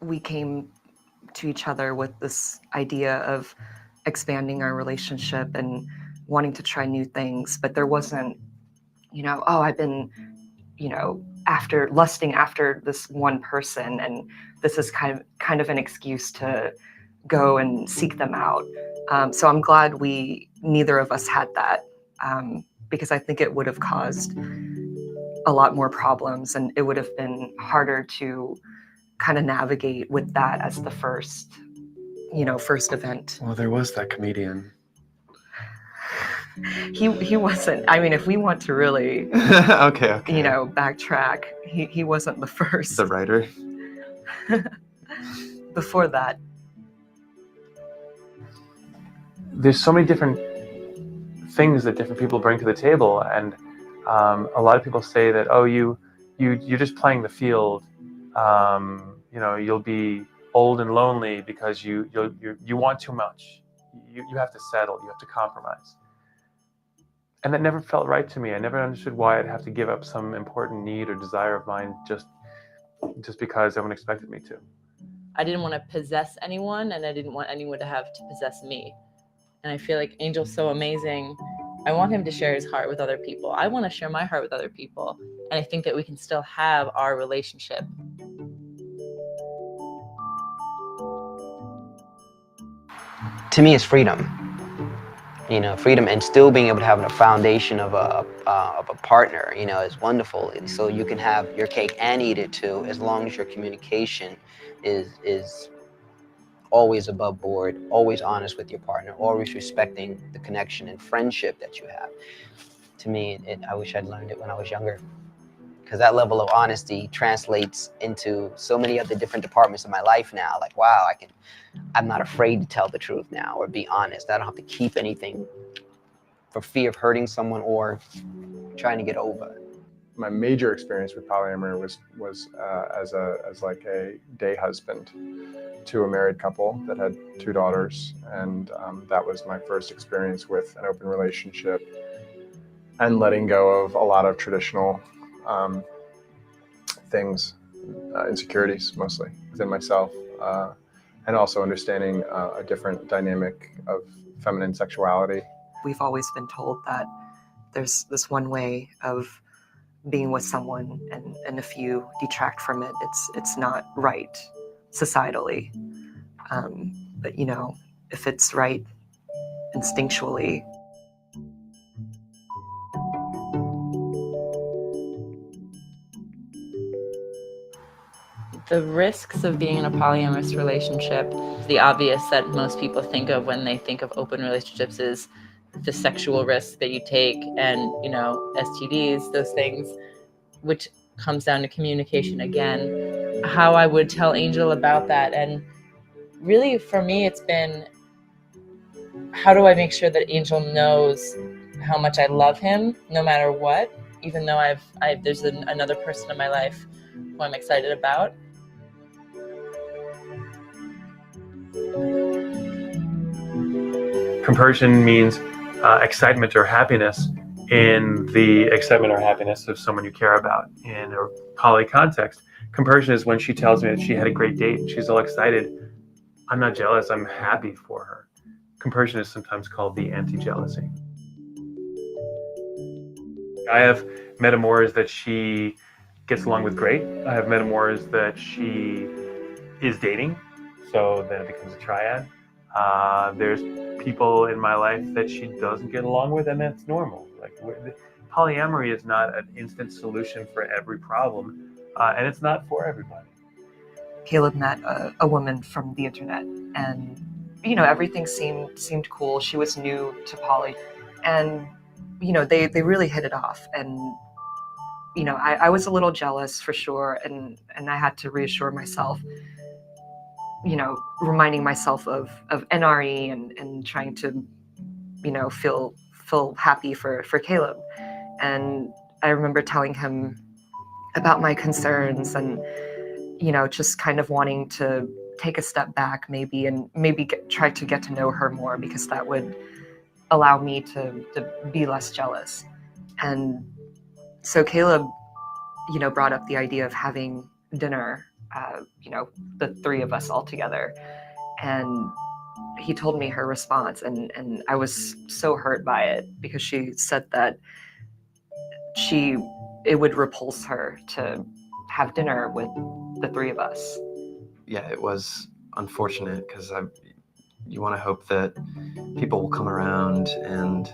we came to each other with this idea of expanding our relationship and wanting to try new things, but there wasn't, oh, I've been, after lusting after this one person, and this is kind of an excuse to go and seek them out. So I'm glad neither of us had that, because I think it would have caused a lot more problems, and it would have been harder to kind of navigate with that as the first event. Well, there was that comedian. He wasn't. I mean, if we want to really, okay. Backtrack, he wasn't the first. The writer. Before that, there's so many different things that different people bring to the table, and a lot of people say that, oh, you're just playing the field. You'll be old and lonely because you want too much. You have to settle. You have to compromise. And that never felt right to me. I never understood why I'd have to give up some important need or desire of mine just because everyone expected me to. I didn't want to possess anyone, and I didn't want anyone to have to possess me. And I feel like Angel's so amazing. I want him to share his heart with other people. I want to share my heart with other people. And I think that we can still have our relationship. To me, it's freedom. Freedom, and still being able to have a foundation of a partner, is wonderful. So you can have your cake and eat it too, as long as your communication is always above board, always honest with your partner, always respecting the connection and friendship that you have. To me, I wish I'd learned it when I was younger, because that level of honesty translates into so many other different departments of my life now. Like, wow, I'm not afraid to tell the truth now or be honest. I don't have to keep anything for fear of hurting someone or trying to get over. My major experience with polyamory was as like a day husband to a married couple that had 2 daughters, and that was my first experience with an open relationship and letting go of a lot of traditional things, insecurities mostly within myself, and also understanding a different dynamic of feminine sexuality. We've always been told that there's this one way of being with someone, and if you detract from it, it's not right societally. But if it's right instinctually. The risks of being in a polyamorous relationship, the obvious that most people think of when they think of open relationships is the sexual risks that you take and, STDs, those things, which comes down to communication again. How I would tell Angel about that. And really for me, it's been, how do I make sure that Angel knows how much I love him no matter what, even though there's another person in my life who I'm excited about. Compersion means excitement or happiness in the excitement or happiness of someone you care about. In a poly context, compersion is when she tells me that she had a great date and she's all excited. I'm not jealous, I'm happy for her. Compersion is sometimes called the anti-jealousy. I have metamours that she gets along with great. I have metamours that she is dating, so then it becomes a triad. There's people in my life that she doesn't get along with, and that's normal. Polyamory is not an instant solution for every problem, and it's not for everybody. Caleb met a woman from the internet, and everything seemed cool. She was new to poly, and they really hit it off. And I was a little jealous for sure, and I had to reassure myself, reminding myself of NRE and trying to, feel happy for Caleb. And I remember telling him about my concerns and, just kind of wanting to take a step back maybe try to get to know her more, because that would allow me to be less jealous. And so Caleb, brought up the idea of having dinner the three of us all together. And he told me her response, and I was so hurt by it because she said that it would repulse her to have dinner with the three of us. Yeah, it was unfortunate because you want to hope that people will come around and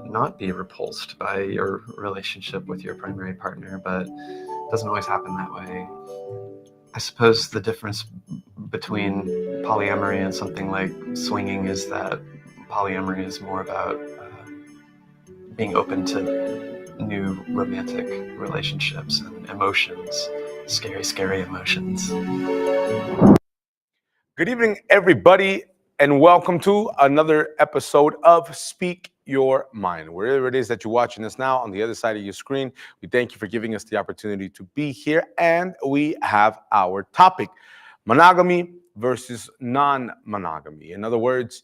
not be repulsed by your relationship with your primary partner, but it doesn't always happen that way. I suppose the difference between polyamory and something like swinging is that polyamory is more about being open to new romantic relationships and emotions, scary emotions. Good evening, everybody, and welcome to another episode of Speak Your Mind. Wherever it is that you're watching us now, on the other side of your screen, we thank you for giving us the opportunity to be here. And we have our topic, monogamy versus non-monogamy. In other words,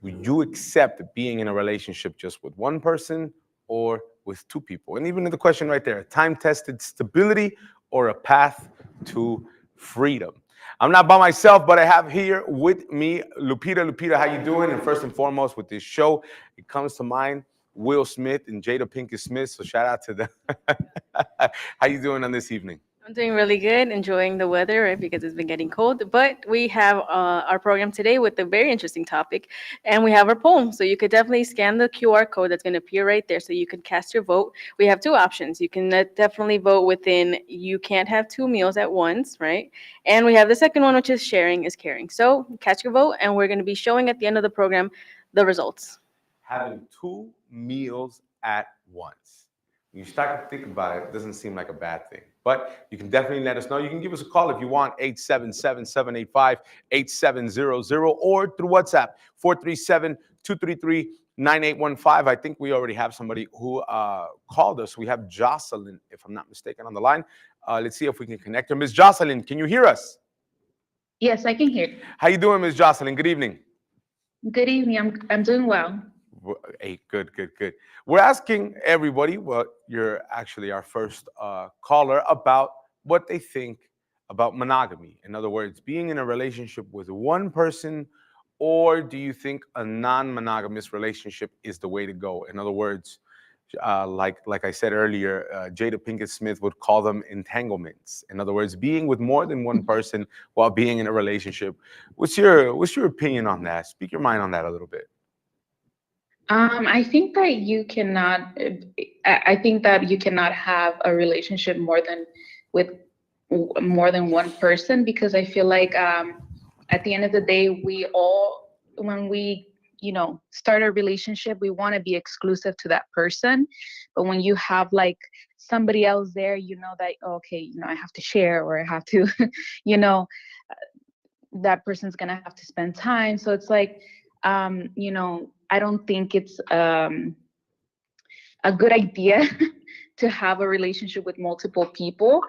will you accept being in a relationship just with one person or with two people? And even the question right there, time-tested stability or a path to freedom? I'm not by myself, but I have here with me Lupita. Lupita, how you doing? And first and foremost, with this show, it comes to mind Will Smith and Jada Pinkett Smith. So shout out to them. How you doing on this evening? I'm doing really good, enjoying the weather, right, because it's been getting cold. But we have our program today with a very interesting topic, and we have our poll. So you could definitely scan the QR code that's going to appear right there so you can cast your vote. We have two options. You can definitely vote within you can't have two meals at once, right? And we have the second one, which is sharing is caring. So cast your vote, and we're going to be showing at the end of the program the results. Having two meals at once. When you start to think about it, it doesn't seem like a bad thing. But you can definitely let us know. You can give us a call if you want, 877-785-8700, or through WhatsApp, 437-233-9815. I think we already have somebody who called us. We have Jocelyn, if I'm not mistaken, on the line. Let's see if we can connect her. Ms. Jocelyn, can you hear us? Yes, I can hear. How you doing, Ms. Jocelyn? Good evening. Good evening. I'm doing well. Hey, good. We're asking everybody, well, you're actually our first caller, about what they think about monogamy. In other words, being in a relationship with one person, or do you think a non-monogamous relationship is the way to go? In other words, like I said earlier, Jada Pinkett Smith would call them entanglements. In other words, being with more than one person while being in a relationship. What's your opinion on that? Speak your mind on that a little bit. I think that you cannot. I think that you cannot have a relationship with more than one person, because I feel like at the end of the day, we all, when we start a relationship, we want to be exclusive to that person. But when you have like somebody else there, that okay, I have to share, or I have to, that person's gonna have to spend time. So it's like, I don't think it's a good idea to have a relationship with multiple people,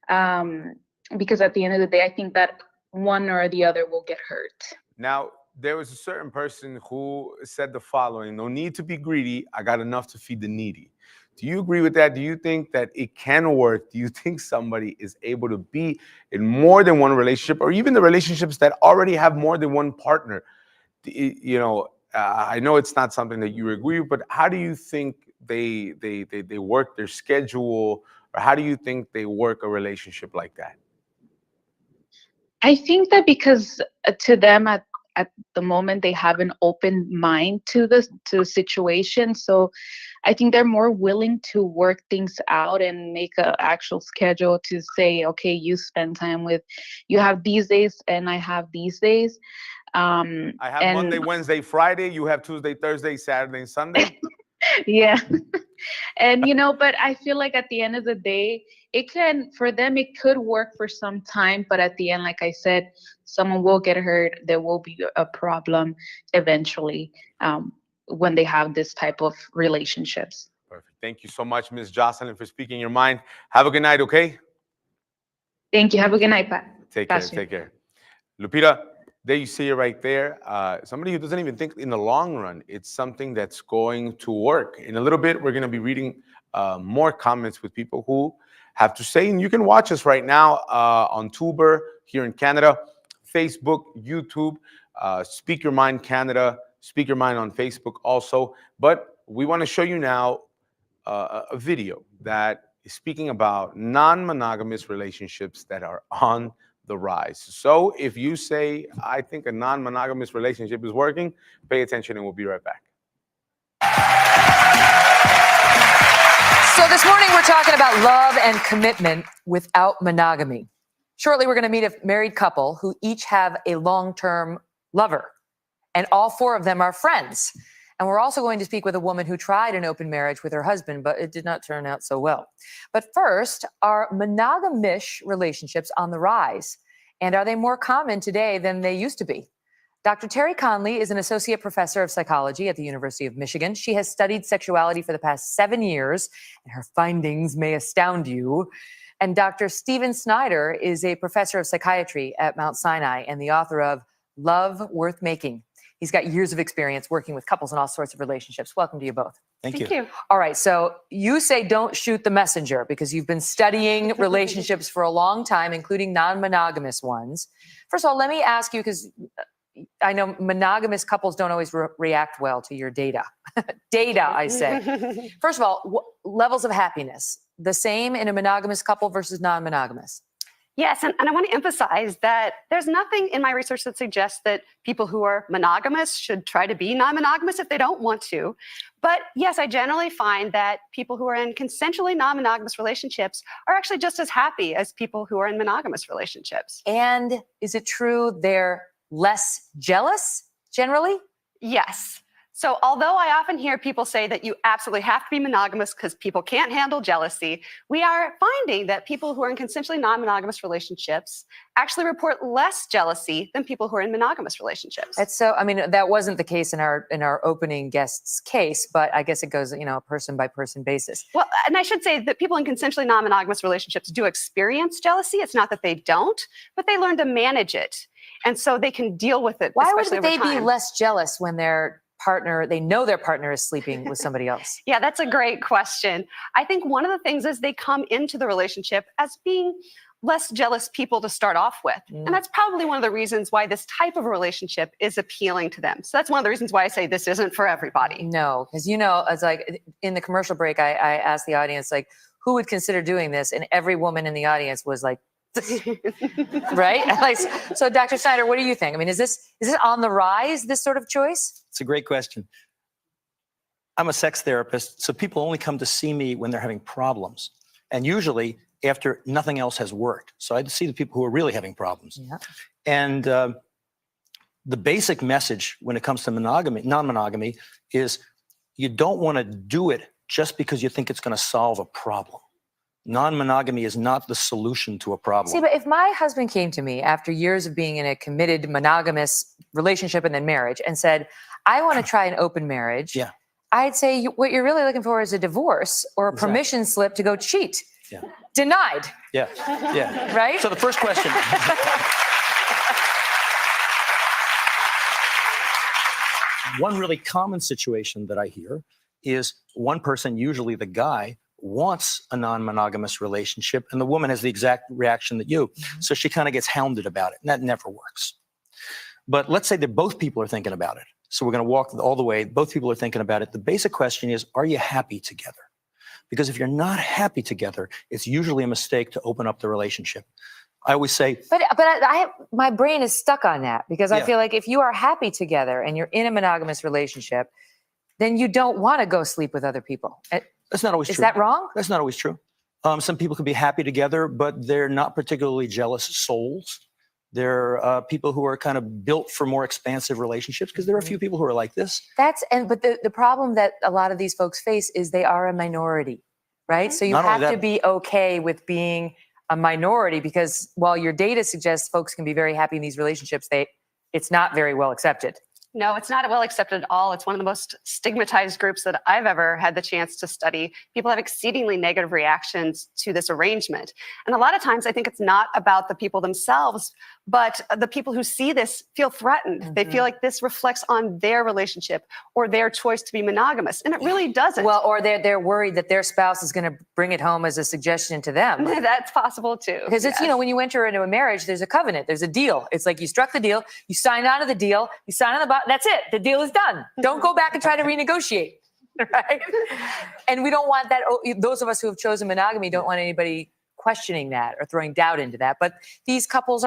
because at the end of the day, I think that one or the other will get hurt. Now, there was a certain person who said the following: no need to be greedy. I got enough to feed the needy. Do you agree with that? Do you think that it can work? Do you think somebody is able to be in more than one relationship, or even the relationships that already have more than one partner? I know it's not something that you agree with, but how do you think they work their schedule, or how do you think they work a relationship like that? I think that because to them at the moment, they have an open mind to the situation. So I think they're more willing to work things out and make an actual schedule to say, okay, you spend time you have these days and I have these days. I have Monday, Wednesday, Friday. You have Tuesday, Thursday, Saturday, and Sunday. Yeah. And, but I feel like at the end of the day, for them, it could work for some time. But at the end, like I said, someone will get hurt. There will be a problem eventually when they have this type of relationships. Perfect. Thank you so much, Ms. Jocelyn, for speaking your mind. Have a good night, okay? Thank you. Have a good night, Pat. Take care. Lupita, there you see it right there. Somebody who doesn't even think in the long run it's something that's going to work. In a little bit, we're going to be reading more comments with people who have to say. And you can watch us right now on Tuber here in Canada, Facebook, YouTube, Speak Your Mind Canada, Speak Your Mind on Facebook also. But we want to show you now a video that is speaking about non-monogamous relationships that are on the rise. So if you say, I think a non-monogamous relationship is working, pay attention and we'll be right back. So this morning we're talking about love and commitment without monogamy. Shortly we're going to meet a married couple who each have a long-term lover, and all four of them are friends. And we're also going to speak with a woman who tried an open marriage with her husband, but it did not turn out so well. But first, are monogamish relationships on the rise? And are they more common today than they used to be? Dr. Terry Conley is an associate professor of psychology at the University of Michigan. She has studied sexuality for the past 7 years, and her findings may astound you. And Dr. Stephen Snyder is a professor of psychiatry at Mount Sinai and the author of Love Worth Making. He's got years of experience working with couples in all sorts of relationships. Welcome to you both. Thank you. All right, so you say don't shoot the messenger because you've been studying relationships for a long time, including non-monogamous ones. First of all, let me ask you, because I know monogamous couples don't always react well to your data. Data, I say. First of all, levels of happiness, the same in a monogamous couple versus non-monogamous? Yes, and I want to emphasize that there's nothing in my research that suggests that people who are monogamous should try to be non-monogamous if they don't want to. But yes, I generally find that people who are in consensually non-monogamous relationships are actually just as happy as people who are in monogamous relationships. And is it true they're less jealous generally? Yes. So although I often hear people say that you absolutely have to be monogamous because people can't handle jealousy, we are finding that people who are in consensually non-monogamous relationships actually report less jealousy than people who are in monogamous relationships. That's so, I mean, that wasn't the case in our opening guest's case, but I guess it goes, person by person basis. Well, and I should say that people in consensually non-monogamous relationships do experience jealousy. It's not that they don't, but they learn to manage it. And so they can deal with it. Why would they be less jealous when they know their partner is sleeping with somebody else? Yeah, that's a great question. I think one of the things is they come into the relationship as being less jealous people to start off with. And that's probably one of the reasons why this type of relationship is appealing to them. So that's one of the reasons why I say this isn't for everybody. No, because it's like in the commercial break, I asked the audience, like, who would consider doing this? And every woman in the audience was like, right? So Dr. Snyder, what do you think? I mean, is this on the rise, this sort of choice? It's a great question. I'm a sex therapist, so people only come to see me when they're having problems, and usually after nothing else has worked. So I see the people who are really having problems. Yeah. And the basic message when it comes to non-monogamy is you don't want to do it just because you think it's going to solve a problem. Non-monogamy is not the solution to a problem. See, but if my husband came to me after years of being in a committed monogamous relationship and then marriage and said, I want to try an open marriage, yeah, I'd say what you're really looking for is a divorce or a permission slip to go cheat. Yeah. Denied. Yeah, yeah. Right? So the first question. One really common situation that I hear is one person, usually the guy, wants a non-monogamous relationship, and the woman has the exact reaction that you. So she kind of gets hounded about it, and that never works. But let's say that both people are thinking about it. So we're going to walk all the way. Both people are thinking about it. The basic question is, are you happy together? Because if you're not happy together, it's usually a mistake to open up the relationship. I always say, but my brain is stuck on that because I feel like if you are happy together and you're in a monogamous relationship, then you don't want to go sleep with other people. That's not always true. Is that wrong? That's not always true. Some people can be happy together, but they're not particularly jealous souls. They're people who are kind of built for more expansive relationships, because there are a few people who are like this. But the problem that a lot of these folks face is they are a minority, right? So you have to be okay with being a minority, because while your data suggests folks can be very happy in these relationships, it's not very well accepted. No, it's not well accepted at all. It's one of the most stigmatized groups that I've ever had the chance to study. People have exceedingly negative reactions to this arrangement. And a lot of times I think it's not about the people themselves, but the people who see this feel threatened. They feel like this reflects on their relationship or their choice to be monogamous, and it really doesn't. Well, or they're worried that their spouse is going to bring it home as a suggestion to them. That's possible too. Because it's, you know, when you enter into a marriage, there's a covenant, there's a deal. It's like you struck the deal, you sign on to the deal, you sign on the bottom, that's it. The deal is done. Don't go back and try to renegotiate, right? And we don't want that. Those of us who have chosen monogamy don't want anybody questioning that or throwing doubt into that. But these couples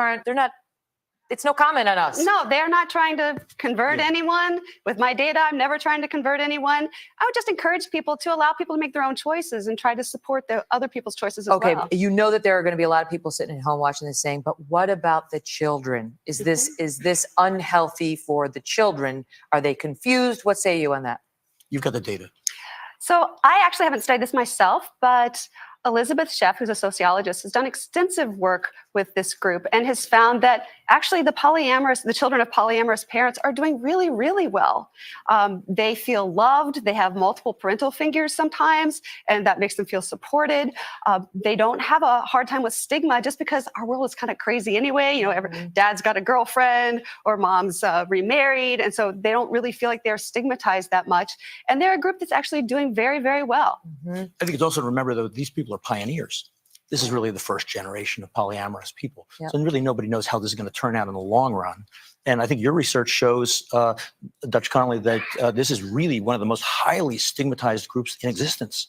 it's no comment on us. No, they're not trying to convert anyone. With my data, I'm never trying to convert anyone. I would just encourage people to allow people to make their own choices and try to support the other people's choices as well. Okay, you know that there are going to be a lot of people sitting at home watching this saying, but what about the children? Is this unhealthy for the children? Are they confused? What say you on that? You've got the data. So I actually haven't studied this myself, but Elizabeth Sheff, who's a sociologist, has done extensive work with this group and has found that actually the children of polyamorous parents are doing really, really well. They feel loved. They have multiple parental figures sometimes, and that makes them feel supported. They don't have a hard time with stigma just because our world is kind of crazy anyway. You know, dad's got a girlfriend or mom's remarried, and so they don't really feel like they're stigmatized that much. And they're a group that's actually doing very, very well. I think it's also to remember, though, these people are pioneers. This is really the first generation of polyamorous people. Yep. So really nobody knows how this is going to turn out in the long run. And I think your research shows, Dr. Connolly, that this is really one of the most highly stigmatized groups in existence.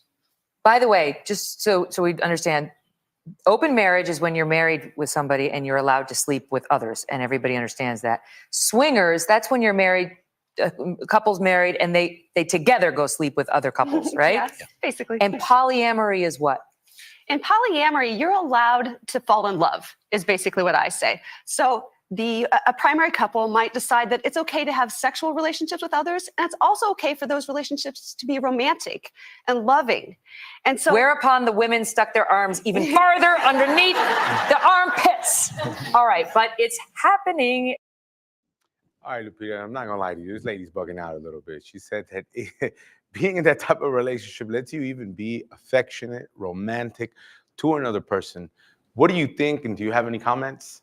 By the way, just so we understand, open marriage is when you're married with somebody and you're allowed to sleep with others, and everybody understands that. Swingers, that's when you're married, couples married, and they together go sleep with other couples, right? Yes, basically. And polyamory is what? In polyamory, you're allowed to fall in love, is basically what I say. So a primary couple might decide that it's okay to have sexual relationships with others, and it's also okay for those relationships to be romantic and loving. And so, whereupon the women stuck their arms even farther underneath the armpits. All right, but it's happening. All right, Lupita, I'm not gonna lie to you. This lady's bugging out a little bit. She said that being in that type of relationship lets you even be affectionate, romantic to another person. What do you think, and do you have any comments?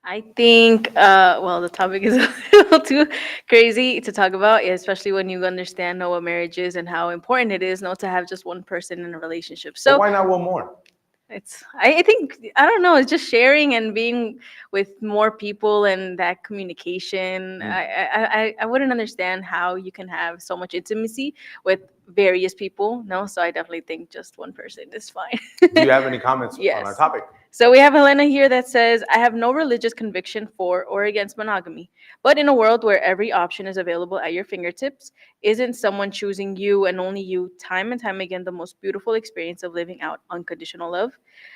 I think, well, the topic is a little too crazy to talk about, especially when you understand what marriage is and how important it is not to have just one person in a relationship. So But why not one more? I think, I don't know, it's just sharing and being with more people and that communication. I wouldn't understand how you can have so much intimacy with various people. No, so I definitely think just one person is fine. Do you have any comments Yes. on our topic? So we have Helena here that says, I have no religious conviction for or against monogamy, but in a world where every option is available at your fingertips, isn't someone choosing you and only you time and time again the most beautiful experience of living out unconditional love?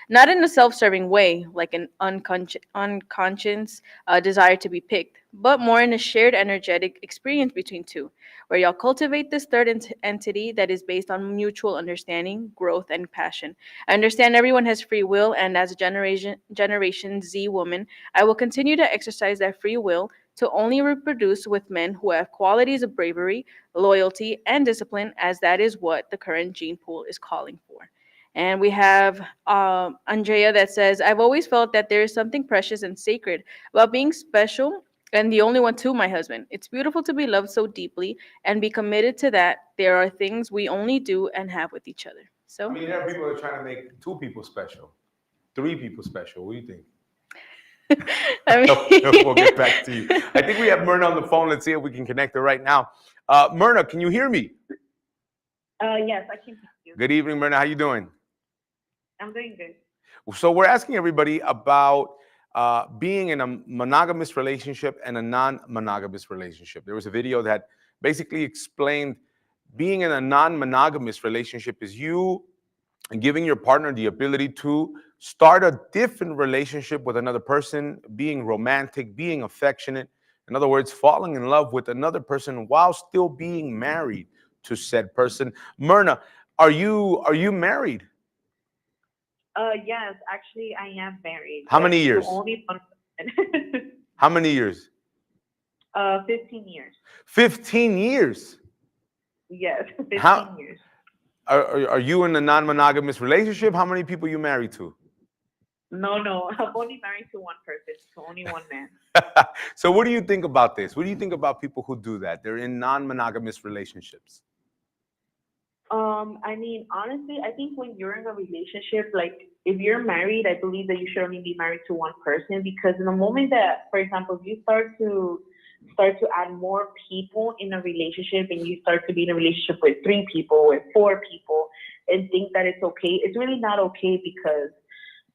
Not in a self-serving way, like an unconscious desire to be picked, but more in a shared energetic experience between two, where y'all cultivate this third entity that is based on mutual understanding, growth, and passion. I understand everyone has free will, and as a Generation Z woman, I will continue to exercise that free will to only reproduce with men who have qualities of bravery, loyalty, and discipline, as that is what the current gene pool is calling for. And we have Andrea that says, I've always felt that there is something precious and sacred about being special and the only one to my husband. It's beautiful to be loved so deeply and be committed to that. There are things we only do and have with each other. So, I mean, there are people that are trying to make 2 people special, 3 people special. What do you think? I mean, We'll get back to you. I think we have Myrna on the phone. Let's see if we can connect her right now. Myrna, can you hear me? Yes, I can hear you. Good evening, Myrna. How you doing? I'm doing good. So we're asking everybody about being in a monogamous relationship and a non-monogamous relationship. There was a video that basically explained being in a non-monogamous relationship is you giving your partner the ability to start a different relationship with another person, being romantic, being affectionate. In other words, falling in love with another person while still being married to said person. Myrna, are you married? Yes, actually, I am married. How many years? Only one person. How many years? 15 years. 15 years. Yes, 15 years. Are you in a non-monogamous relationship? How many people you married to? No, I'm only married to one person, to only one man. So what do you think about this? What do you think about people who do that? They're in non-monogamous relationships. I mean, honestly, I think when you're in a relationship, like if you're married, I believe that you should only be married to one person because in the moment that, for example, if you start to add more people in a relationship and you start to be in a relationship with 3 people, with 4 people, and think that it's okay, it's really not okay because,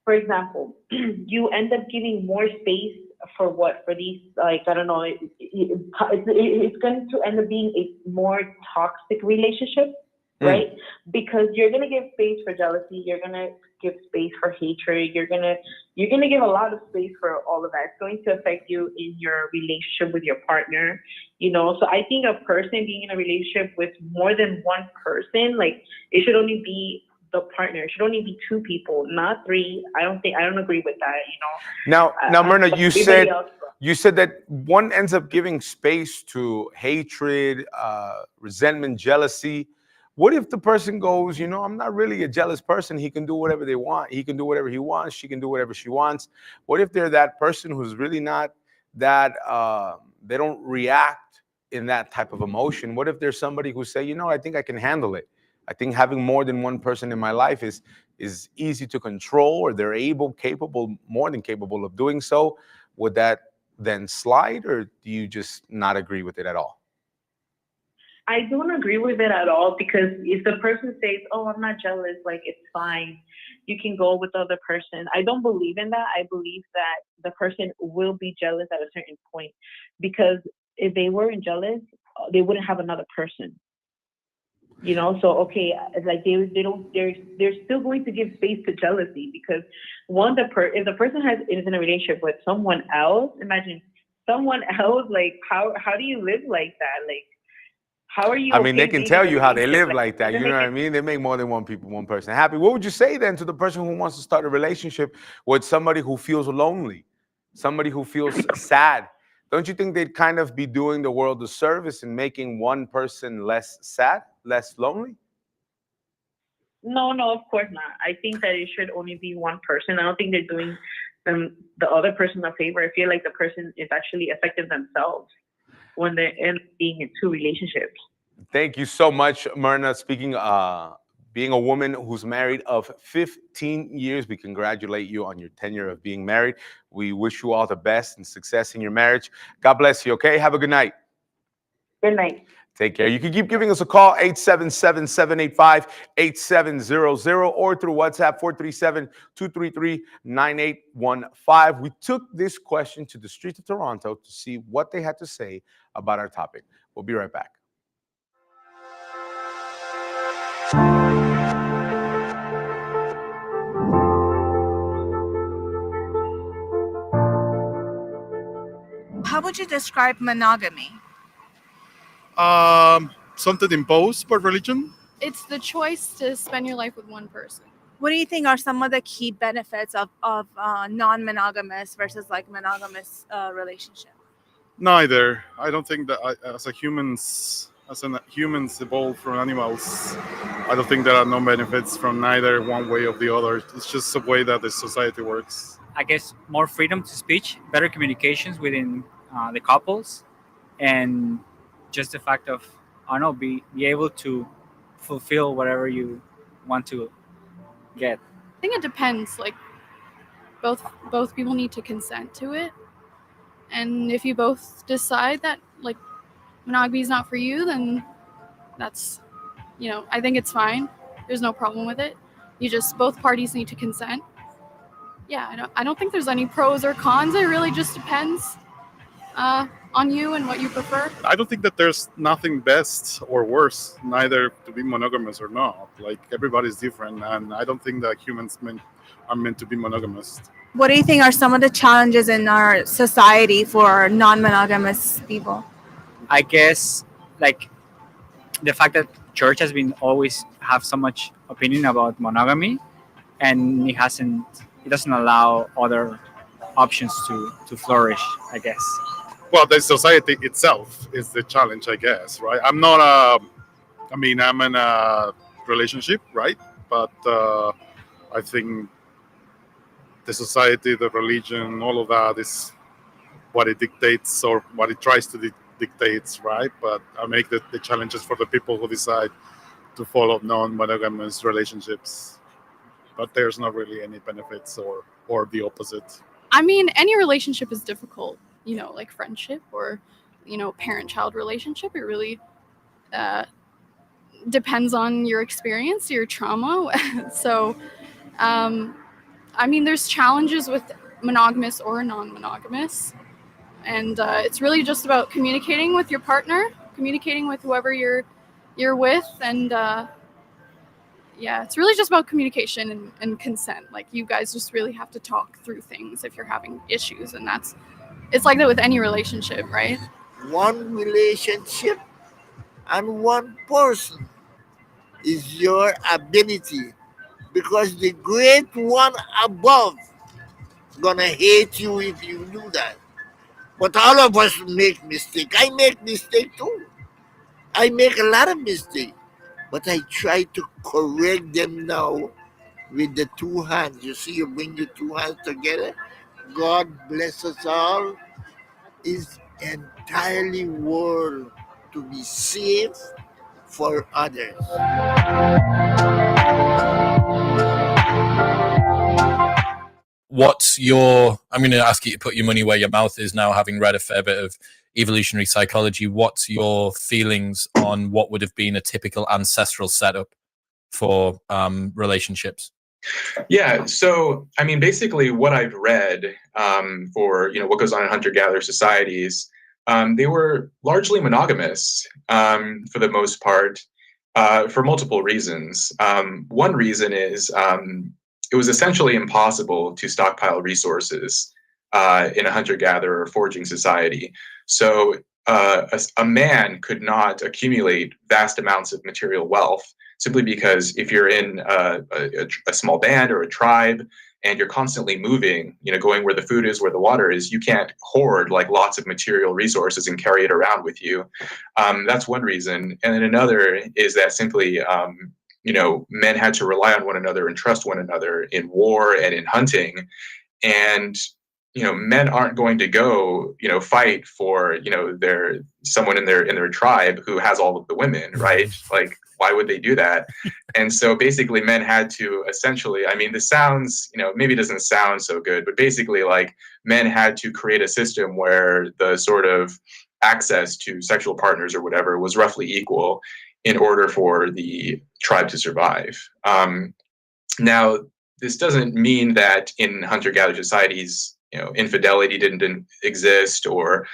for example, you end up giving more space for what? For these, like, I don't know, it's going to end up being a more toxic relationship, right? Because you're gonna give space for jealousy, you're gonna give space for hatred, you're gonna give a lot of space for all of that. It's going to affect you in your relationship with your partner, you know. So I think a person being in a relationship with more than one person, like it should only be the partner. It should only be 2 people, not 3. I don't agree with that, you know. Now, Myrna, you said that one ends up giving space to hatred, resentment, jealousy. What if the person goes, you know, I'm not really a jealous person. He can do whatever they want. He can do whatever he wants. She can do whatever she wants. What if they're that person who's really not that, they don't react in that type of emotion? What if there's somebody who say, you know, I think I can handle it. I think having more than one person in my life is easy to control, or they're more than capable of doing so. Would that then slide, or do you just not agree with it at all? I don't agree with it at all because if the person says, "Oh, I'm not jealous," like it's fine, you can go with the other person. I don't believe in that. I believe that the person will be jealous at a certain point because if they weren't jealous, they wouldn't have another person. You know, so okay, like they're still going to give space to jealousy because if the person is in a relationship with someone else, imagine someone else, like how do you live like that? Like how are you? I mean, they can tell you how they live like that. You know what I mean? They make more than one person happy. What would you say then to the person who wants to start a relationship with somebody who feels lonely, somebody who feels sad? Don't you think they'd kind of be doing the world a service and making one person less sad, less lonely? No, of course not. I think that it should only be one person. I don't think they're doing the other person a favor. I feel like the person is actually affecting themselves when they're being in 2 relationships. Thank you so much, Myrna. Speaking, being a woman who's married of 15 years, we congratulate you on your tenure of being married. We wish you all the best and success in your marriage. God bless you, okay? Have a good night. Good night. Take care. You can keep giving us a call, 877-785-8700, or through WhatsApp, 437-233-9815. We took this question to the streets of Toronto to see what they had to say about our topic. We'll be right back. How would you describe monogamy? Something imposed by religion. It's the choice to spend your life with one person. What do you think are some of the key benefits of non-monogamous versus like monogamous relationship? Neither. I don't think that humans evolved from animals, I don't think there are no benefits from neither one way or the other. It's just the way that the society works. I guess more freedom to speech, better communications within the couples, and just the fact of, I don't know, be able to fulfill whatever you want to get. I think it depends. Like both people need to consent to it, and if you both decide that like monogamy is not for you, then that's, I think it's fine. There's no problem with it. Both parties need to consent. Yeah, I don't think there's any pros or cons. It really just depends on you and what you prefer. I don't think that there's nothing best or worse, neither to be monogamous or not. Like everybody's different, and I don't think that humans are meant to be monogamous. What do you think are some of the challenges in our society for non-monogamous people? I guess like the fact that church has been always have so much opinion about monogamy, and it doesn't allow other options to flourish, I guess. Well, the society itself is the challenge, I guess, right? I'm in a relationship, right? But I think the society, the religion, all of that is what it dictates or what it tries to dictates, right? But I make the challenges for the people who decide to follow non-monogamous relationships. But there's not really any benefits or the opposite. I mean, any relationship is difficult, like friendship or, parent-child relationship. It really depends on your experience, your trauma. So, I mean, there's challenges with monogamous or non-monogamous. And it's really just about communicating with your partner, communicating with whoever you're with, and yeah, it's really just about communication and consent. Like, you guys just really have to talk through things if you're having issues, and it's like that with any relationship, right? One relationship and one person is your ability, because the great one above gonna hate you if you do that. But all of us make mistake. I make mistake too. I make a lot of mistake, but I try to correct them now with the two hands. You see, you bring the two hands together. God bless us all. Is entirely world to be safe for others. What's your, I'm going to ask you to put your money where your mouth is now, having read a fair bit of evolutionary psychology. What's your feelings on what would have been a typical ancestral setup for relationships? Yeah, so I mean, basically, what I've read for what goes on in hunter-gatherer societies, they were largely monogamous for the most part, for multiple reasons. One reason is it was essentially impossible to stockpile resources in a hunter-gatherer or foraging society. So a man could not accumulate vast amounts of material wealth, simply because if you're in a small band or a tribe and you're constantly moving, going where the food is, where the water is, you can't hoard like lots of material resources and carry it around with you. That's one reason. And then another is that simply, men had to rely on one another and trust one another in war and in hunting. And men aren't going to go, fight for, someone in their tribe who has all of the women, right? Like, why would they do that? And so basically men had to essentially, I mean, this sounds, maybe it doesn't sound so good, but basically like men had to create a system where the sort of access to sexual partners or whatever was roughly equal in order for the tribe to survive. Now, this doesn't mean that in hunter-gatherer societies, infidelity didn't exist, or,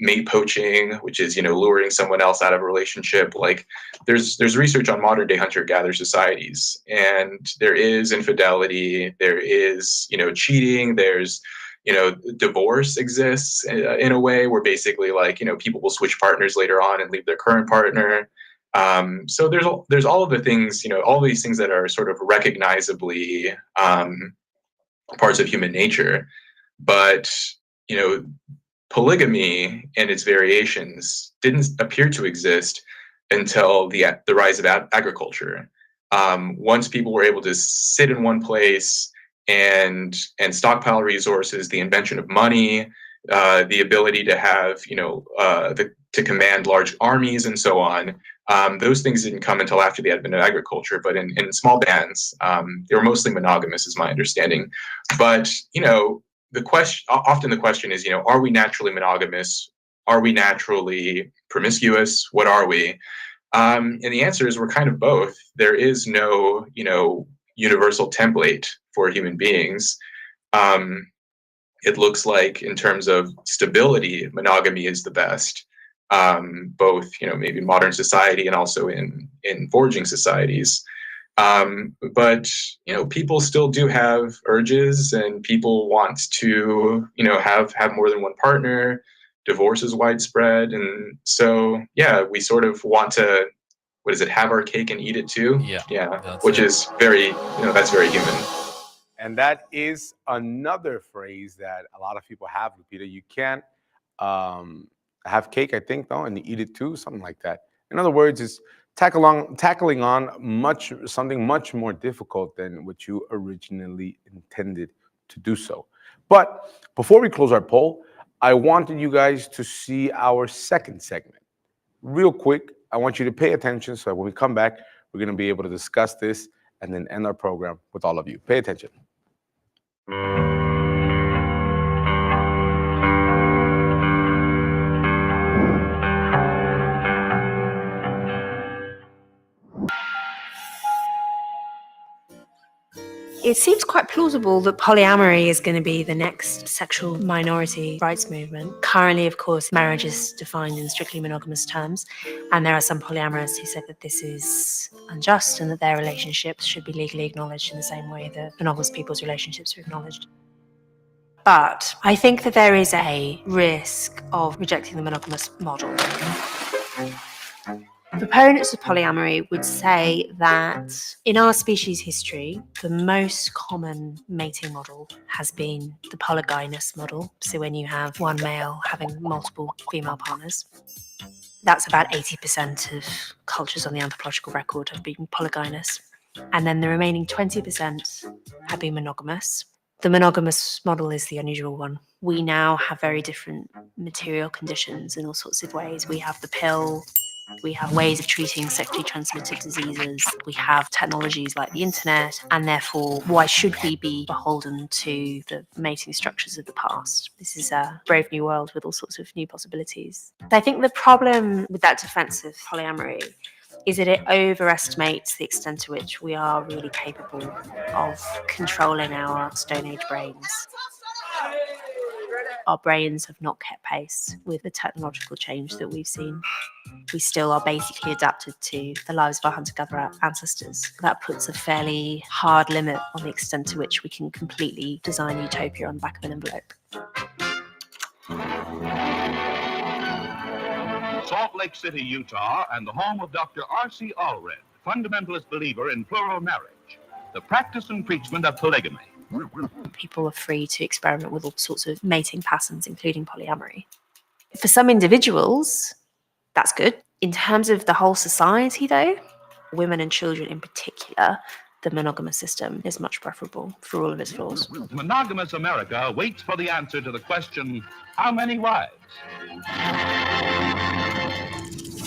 mate poaching, which is, luring someone else out of a relationship. Like, there's research on modern day hunter-gatherer societies, and there is infidelity, there is, cheating, there's, divorce exists in a way where basically like, people will switch partners later on and leave their current partner. So there's all of the things, all these things that are sort of recognizably parts of human nature. But, polygamy and its variations didn't appear to exist until the rise of agriculture. Once people were able to sit in one place and stockpile resources, the invention of money, the ability to have, to command large armies and so on, those things didn't come until after the advent of agriculture. But in small bands, they were mostly monogamous, is my understanding. But often the question is, are we naturally monogamous? Are we naturally promiscuous? What are we? And the answer is we're kind of both. There is no, universal template for human beings. It looks like in terms of stability, monogamy is the best. Both, maybe modern society and also in foraging societies. But, people still do have urges, and people want to, have more than one partner. Divorce is widespread. And so, yeah, we sort of want to, have our cake and eat it too? Yeah. Which is very, that's very human. And that is another phrase that a lot of people have, Lupita. You can't have cake, I think, though, and eat it too, something like that. In other words, it's tackling on something much more difficult than what you originally intended to do so. But before we close our poll, I wanted you guys to see our second segment. Real quick, I want you to pay attention so that when we come back, we're going to be able to discuss this and then end our program with all of you. Pay attention. It seems quite plausible that polyamory is going to be the next sexual minority rights movement. Currently, of course, marriage is defined in strictly monogamous terms, and there are some polyamorists who said that this is unjust and that their relationships should be legally acknowledged in the same way that monogamous people's relationships are acknowledged. But I think that there is a risk of rejecting the monogamous model. Proponents of polyamory would say that in our species history, the most common mating model has been the polygynous model. So when you have one male having multiple female partners, that's about 80% of cultures on the anthropological record have been polygynous. And then the remaining 20% have been monogamous. The monogamous model is the unusual one. We now have very different material conditions in all sorts of ways. We have the pill. We have ways of treating sexually transmitted diseases. We have technologies like the internet, and therefore, why should we be beholden to the mating structures of the past? This is a brave new world with all sorts of new possibilities. I think the problem with that defense of polyamory is that it overestimates the extent to which we are really capable of controlling our Stone Age brains. Our brains have not kept pace with the technological change that we've seen. We still are basically adapted to the lives of our hunter-gatherer ancestors. That puts a fairly hard limit on the extent to which we can completely design utopia on the back of an envelope. Salt Lake City, Utah, and the home of Dr. R.C. Allred, fundamentalist believer in plural marriage, the practice and preachment of polygamy. People are free to experiment with all sorts of mating patterns, including polyamory. For some individuals, that's good. In terms of the whole society, though, women and children in particular, the monogamous system is much preferable for all of its flaws. Monogamous America waits for the answer to the question, how many wives?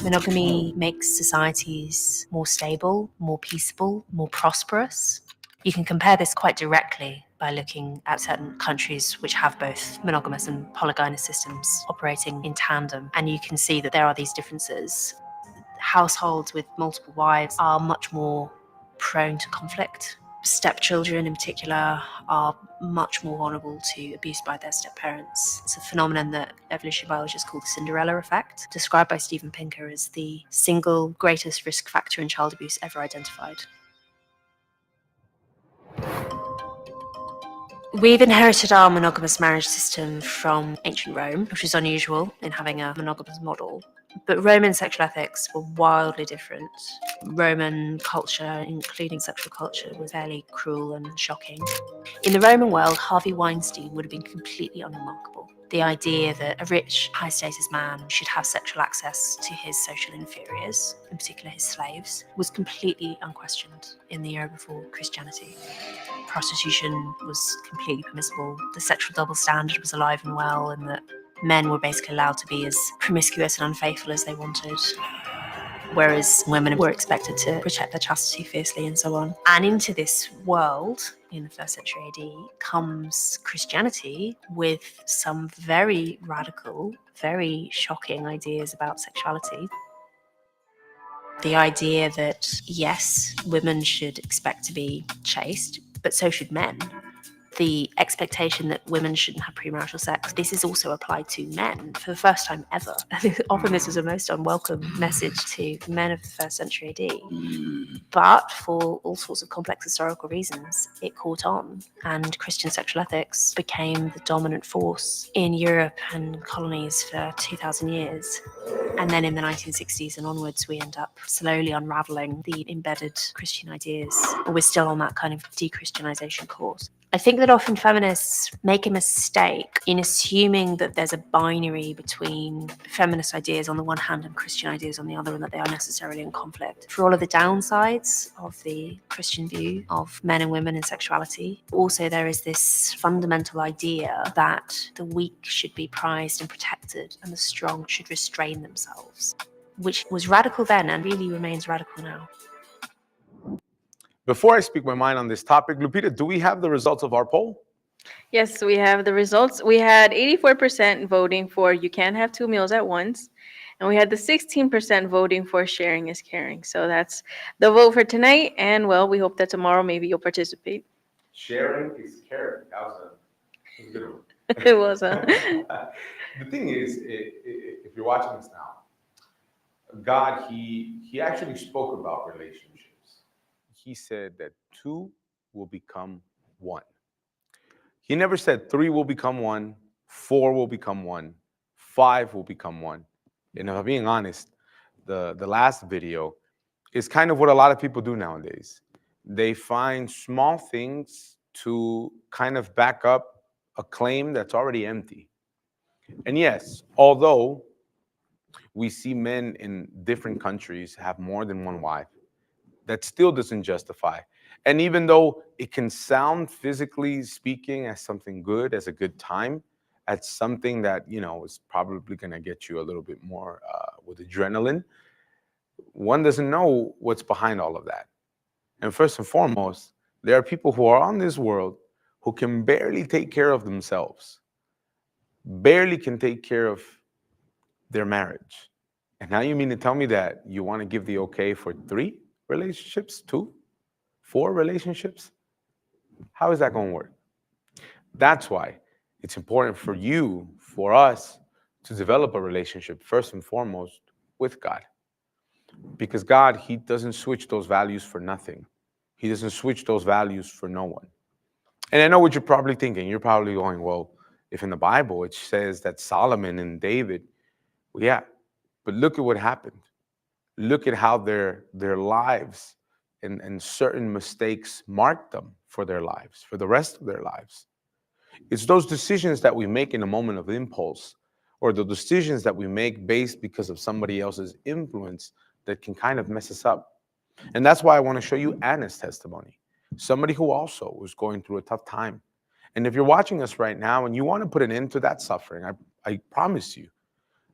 Monogamy makes societies more stable, more peaceful, more prosperous. You can compare this quite directly by looking at certain countries which have both monogamous and polygynous systems operating in tandem, and you can see that there are these differences. Households with multiple wives are much more prone to conflict. Stepchildren in particular are much more vulnerable to abuse by their step-parents. It's a phenomenon that evolutionary biologists call the Cinderella effect, described by Steven Pinker as the single greatest risk factor in child abuse ever identified. We've inherited our monogamous marriage system from ancient Rome, which is unusual in having a monogamous model. But Roman sexual ethics were wildly different. Roman culture, including sexual culture, was fairly cruel and shocking. In the Roman world, Harvey Weinstein would have been completely unremarkable. The idea that a rich, high-status man should have sexual access to his social inferiors, in particular his slaves, was completely unquestioned in the era before Christianity. Prostitution was completely permissible. The sexual double standard was alive and well, and that men were basically allowed to be as promiscuous and unfaithful as they wanted, whereas women were expected to protect their chastity fiercely and so on. And into this world, in the 1st century AD, comes Christianity with some very radical, very shocking ideas about sexuality. The idea that, yes, women should expect to be chaste, but so should men. The expectation that women shouldn't have premarital sex, this is also applied to men for the first time ever. Often this was a most unwelcome message to men of the 1st century AD. But for all sorts of complex historical reasons, it caught on, and Christian sexual ethics became the dominant force in Europe and colonies for 2,000 years. And then in the 1960s and onwards, we end up slowly unraveling the embedded Christian ideas. But we're still on that kind of de-Christianization course. I think that often feminists make a mistake in assuming that there's a binary between feminist ideas on the one hand and Christian ideas on the other, and that they are necessarily in conflict. For all of the downsides of the Christian view of men and women and sexuality, also there is this fundamental idea that the weak should be prized and protected and the strong should restrain themselves, which was radical then and really remains radical now. Before I speak my mind on this topic, Lupita, do we have the results of our poll? Yes, we have the results. We had 84% voting for you can't have two meals at once. And we had the 16% voting for sharing is caring. So that's the vote for tonight. And well, we hope that tomorrow maybe you'll participate. Sharing is caring. That was a good one. It was, huh? The thing is, if you're watching this now, God, he actually spoke about relationships. He said that two will become one. He never said three will become one, four will become one, five will become one. And if I'm being honest, the last video is kind of what a lot of people do nowadays. They find small things to kind of back up a claim that's already empty. And yes, although we see men in different countries have more than one wife, that still doesn't justify. And even though it can sound, physically speaking, as something good, as a good time, as something that, you know, is probably going to get you a little bit more with adrenaline, one doesn't know what's behind all of that. And first and foremost, there are people who are on this world who can barely take care of themselves, barely can take care of their marriage. And now you mean to tell me that you want to give the okay for 3 relationships, 2, 4 relationships? How is that going to work? That's why it's important for you, for us, to develop a relationship first and foremost with God. Because God, he doesn't switch those values for nothing. He doesn't switch those values for no one. And I know what you're probably thinking. You're probably going, well, if in the Bible it says that Solomon and David, well, yeah, but look at what happened. Look at how their lives and certain mistakes marked them for their lives, for the rest of their lives. It's those decisions that we make in a moment of impulse, or the decisions that we make based because of somebody else's influence, that can kind of mess us up. And that's why I want to show you Anna's testimony. Somebody who also was going through a tough time. And if you're watching us right now and you want to put an end to that suffering, I promise you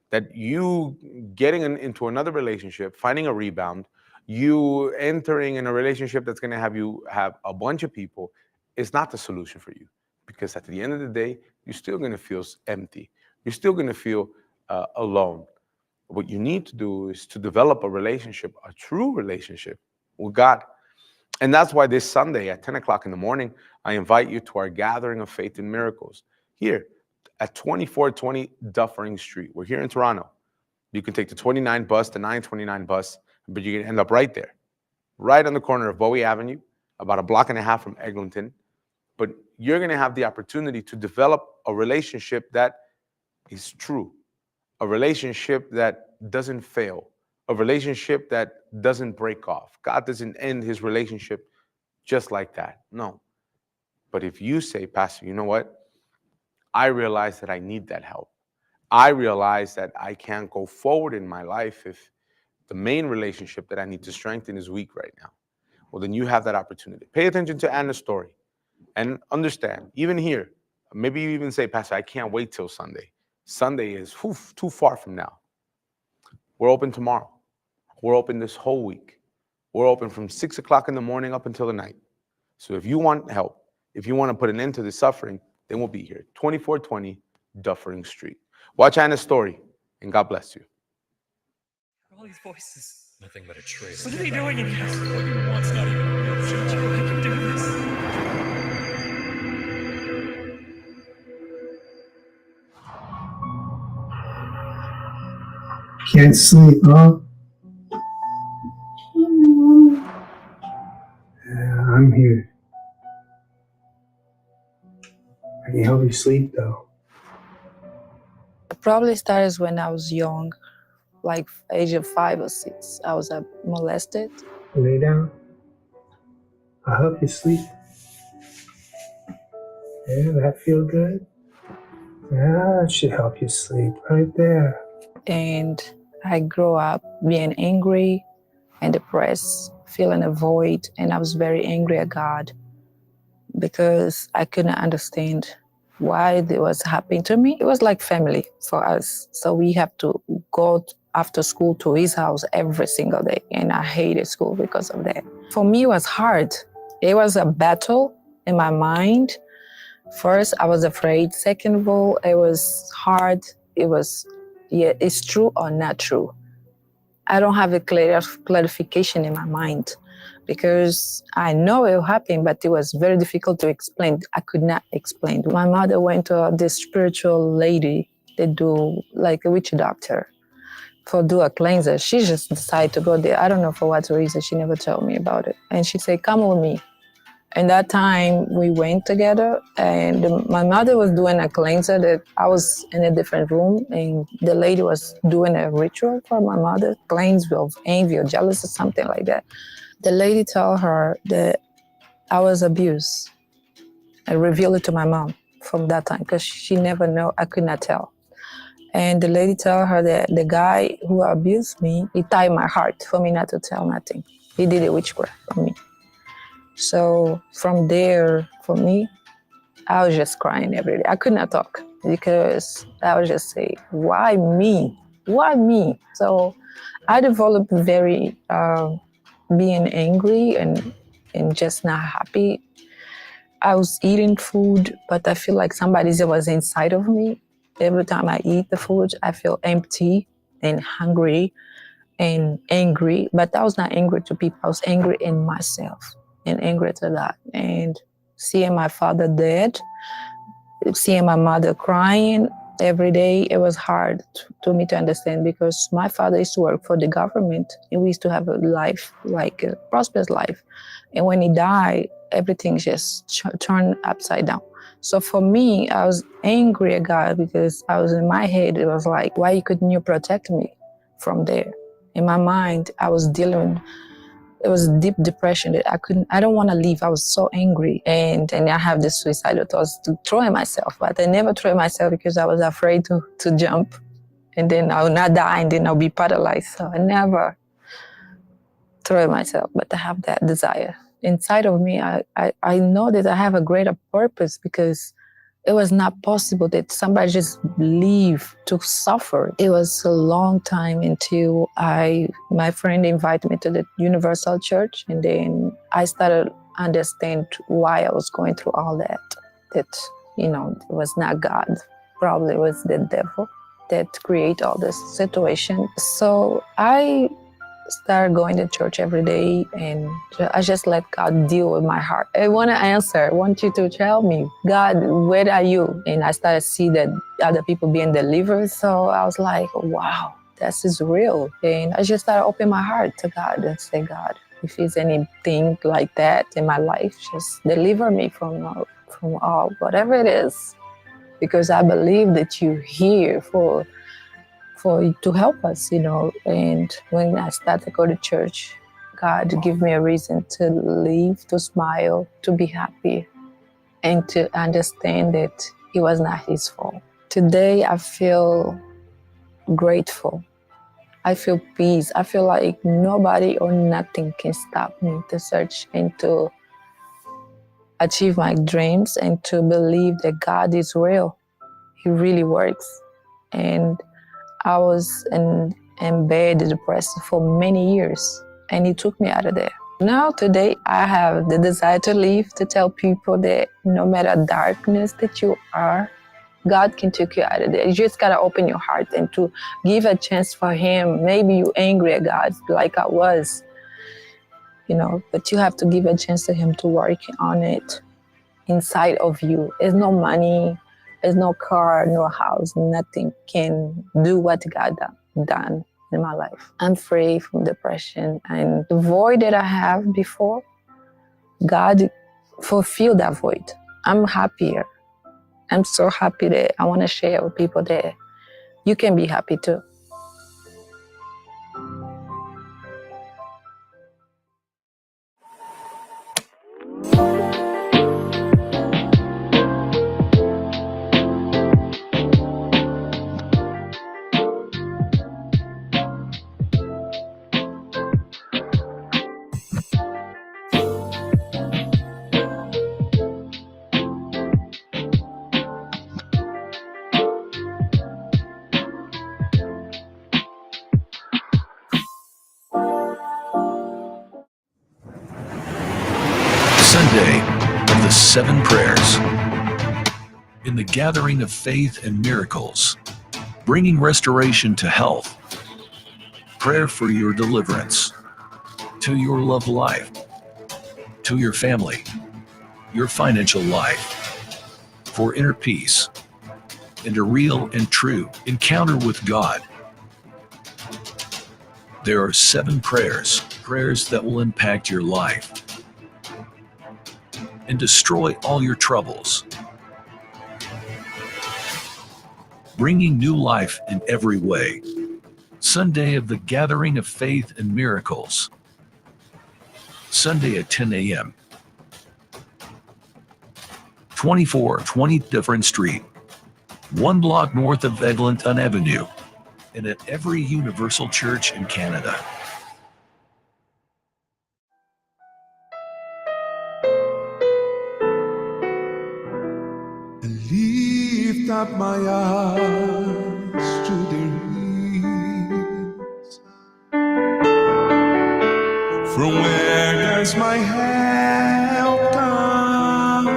that you getting into another relationship, finding a rebound, you entering in a relationship that's going to have you have a bunch of people, is not the solution for you. Because at the end of the day, you're still going to feel empty. You're still going to feel alone. What you need to do is to develop a relationship, a true relationship with God. And that's why this Sunday at 10 o'clock in the morning, I invite you to our gathering of faith and miracles here at 2420 Dufferin Street. We're here in Toronto. You can take the 29 bus, the 929 bus, but you can end up right there, right on the corner of Bowie Avenue, about a block and a half from Eglinton. But you're going to have the opportunity to develop a relationship that is true, a relationship that doesn't fail, a relationship that doesn't break off. God doesn't end his relationship just like that. No. But if you say, Pastor, you know what? I realize that I need that help. I realize that I can't go forward in my life if the main relationship that I need to strengthen is weak right now. Well, then you have that opportunity. Pay attention to Anna's story and understand, even here, maybe you even say, Pastor, I can't wait till Sunday. Sunday is too far from now. We're open tomorrow. We're open this whole week. We're open from 6 o'clock in the morning up until the night. So if you want help, if you want to put an end to the suffering, then we'll be here, 2420 Dufferin Street. Watch Anna's story, and God bless you. All these voices. Nothing but a traitor. What are they doing in here? What do you want's not even a real job. I can do this. Can't sleep, huh? Yeah, I'm here. I can help you sleep, though. It probably started when I was young. like age of 5 or 6, I was molested. Lay down. I help you sleep. Yeah, that feel good? Yeah, that should help you sleep right there. And I grew up being angry and depressed, feeling a void, and I was very angry at God because I couldn't understand why it was happening to me. It was like family for us. So we have to go after school to his house every single day, and I hated school because of that. For me, it was hard. It was a battle in my mind. First, I was afraid. Second of all, it was hard. It was, yeah, it's true or not true. I don't have a clarification in my mind because I know it happened, but it was very difficult to explain. I could not explain. My mother went to this spiritual lady. They do like a witch doctor for do a cleanser. She just decided to go there. I don't know for what reason. She never told me about it. And she said, come with me. And that time we went together, and my mother was doing a cleanser that I was in a different room, and the lady was doing a ritual for my mother, cleanse of envy or jealousy, something like that. The lady told her that I was abused. I revealed it to my mom from that time because she never knew, I could not tell. And the lady told her that the guy who abused me, he tied my heart for me not to tell nothing. He did a witchcraft on me. So from there, for me, I was just crying every day. I could not talk because I would just say, why me? Why me? So I developed very being angry and just not happy. I was eating food, but I feel like somebody was inside of me. Every time I eat the food, I feel empty and hungry and angry. But I was not angry to people. I was angry in myself and angry to that. And seeing my father dead, seeing my mother crying every day, it was hard to me to understand because my father used to work for the government and we used to have a life, like a prosperous life. And when he died, everything just turned upside down. So for me, I was angry at God because I was in my head, it was like, why couldn't you protect me from there? In my mind, I was dealing, it was deep depression that I don't want to leave. I was so angry. And I have this suicidal thoughts to throw myself, but I never threw myself because I was afraid to jump and then I will not die and then I'll be paralyzed. So I never throw myself, but I have that desire. Inside of me, I know that I have a greater purpose because it was not possible that somebody just leave to suffer. It was a long time until my friend invited me to the Universal Church, and then I started understand why I was going through all that. That, it was not God. Probably it was the devil that create all this situation. So I started going to church every day, and I just let God deal with my heart. I want to answer. I want you to tell me, God, where are you? And I started to see that other people being delivered. So I was like, wow, this is real. And I just started opening my heart to God and say, God, if there's anything like that in my life, just deliver me from all, whatever it is. Because I believe that you're here to help us, And when I started to go to church, God gave me a reason to live, to smile, to be happy, and to understand that it was not his fault. Today, I feel grateful. I feel peace. I feel like nobody or nothing can stop me to search and to achieve my dreams and to believe that God is real. He really works. And I was in bed, depressed for many years, and he took me out of there. Now, today, I have the desire to live, to tell people that no matter darkness that you are, God can take you out of there. You just gotta open your heart and to give a chance for him. Maybe you're angry at God like I was, but you have to give a chance to him to work on it inside of you. There's no money, there's no car, no house, nothing can do what God done in my life. I'm free from depression, and the void that I have before, God fulfilled that void. I'm happier. I'm so happy that I want to share with people that you can be happy too. 7 prayers. In the gathering of faith and miracles, bringing restoration to health, prayer for your deliverance, to your love life, to your family, your financial life, for inner peace, and a real and true encounter with God. There are 7 prayers that will impact your life and destroy all your troubles, bringing new life in every way. Sunday of the Gathering of Faith and Miracles. Sunday at 10 a.m. 2420 Dufferin Street, 1 block north of Eglinton Avenue, and at every Universal Church in Canada. Lift up my eyes to the hills, from where does my help come?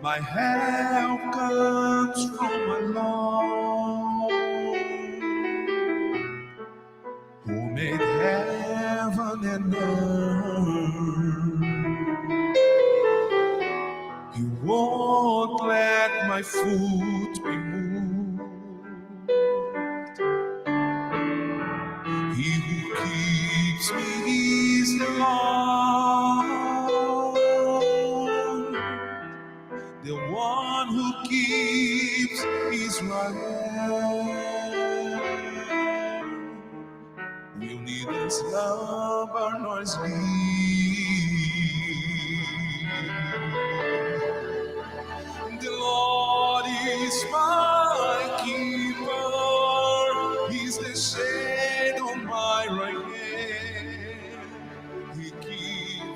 My help comes from my Lord, who made heaven and earth. He won't let my foot be moved. He who keeps me is the Lord, the one who keeps Israel. Will neither slumber nor sleep. The Lord is my